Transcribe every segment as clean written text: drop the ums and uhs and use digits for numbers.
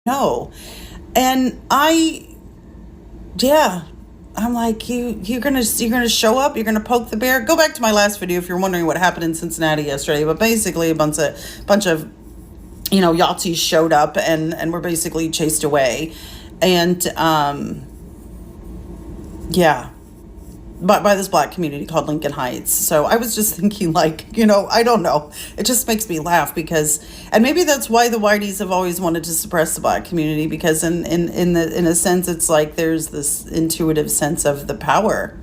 No. And yeah, I'm like, you're gonna show up, you're gonna poke the bear. Go back to my last video if you're wondering what happened in Cincinnati yesterday. But basically, a bunch of Yahtzees showed up and were basically chased away, and yeah, by this black community called Lincoln Heights. So I was just thinking, like, I don't know. It just makes me laugh because, and maybe that's why the whiteys have always wanted to suppress the black community, because in a sense, it's like there's this intuitive sense of the power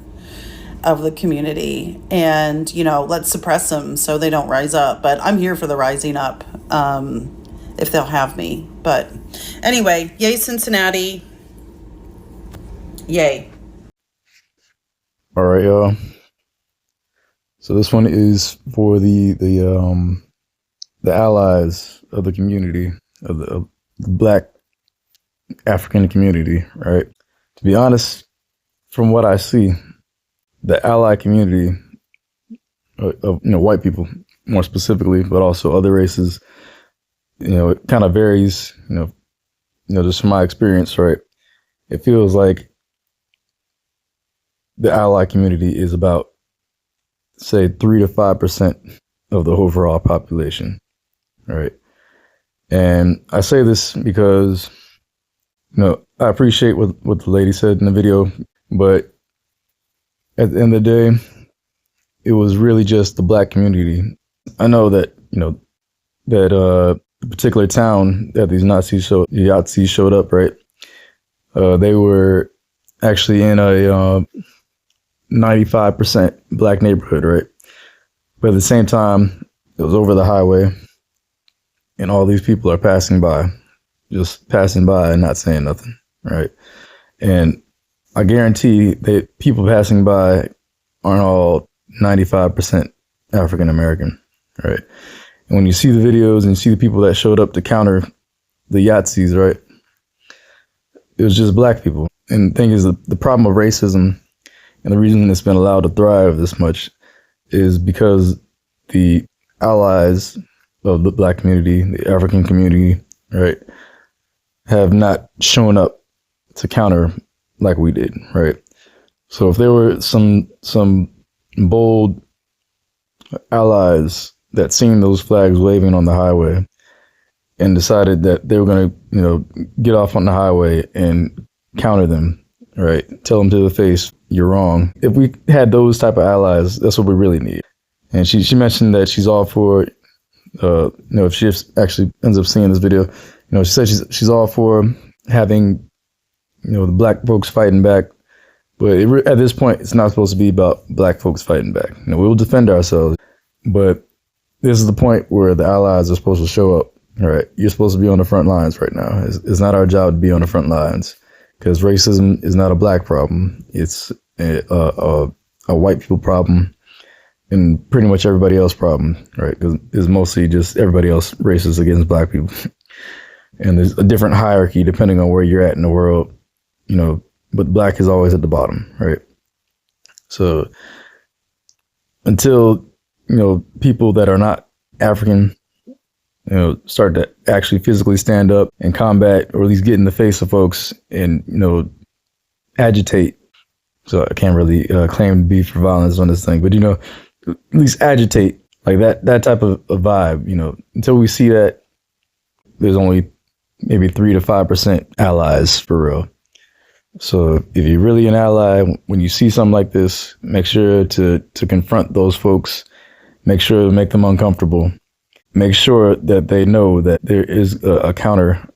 of the community, and let's suppress them so they don't rise up. But I'm here for the rising up, if they'll have me. But anyway, yay Cincinnati, yay. All right, y'all. So this one is for the allies of the community, of the black African community, right? To be honest, from what I see, the ally community of white people more specifically, but also other races, it kind of varies, just from my experience, right? It feels like the ally community is about, say, 3 to 5% of the overall population, right? And I say this because, I appreciate what the lady said in the video, but at the end of the day, it was really just the black community. I know that, that particular town that these Yahtzees showed up, right? They were actually in a 95% black neighborhood, right? But at the same time, it was over the highway, and all these people are passing by, just passing by and not saying nothing, right? And I guarantee that people passing by aren't all 95% African American, right? And when you see the videos and you see the people that showed up to counter the Yahtzees, right? It was just black people. And the thing is, the problem of racism and the reason it's been allowed to thrive this much is because the allies of the black community, the African community, right, have not shown up to counter like we did, right? So if there were some bold allies that seen those flags waving on the highway and decided that they were going to, get off on the highway and counter them, right? Tell them to the face, you're wrong. If we had those type of allies, that's what we really need. And she mentioned that she's all for, if she actually ends up seeing this video, she said she's all for having, the black folks fighting back. But at this point, it's not supposed to be about black folks fighting back. We will defend ourselves. But this is the point where the allies are supposed to show up, right? You're supposed to be on the front lines right now. It's not our job to be on the front lines, because racism is not a black problem. It's a white people problem, and pretty much everybody else problem, right? Because it's mostly just everybody else racist against black people. And there's a different hierarchy depending on where you're at in the world, but black is always at the bottom, right? So until, people that are not African, start to actually physically stand up and combat, or at least get in the face of folks and, agitate. So I can't really claim to be for violence on this thing, but, at least agitate, like that type of vibe, until we see that, there's only maybe 3 to 5% allies for real. So if you're really an ally, when you see something like this, make sure to confront those folks. Make sure to make them uncomfortable. Make sure that they know that there is a counter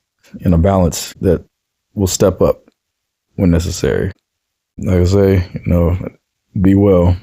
and a balance that will step up when necessary. Like I say, be well.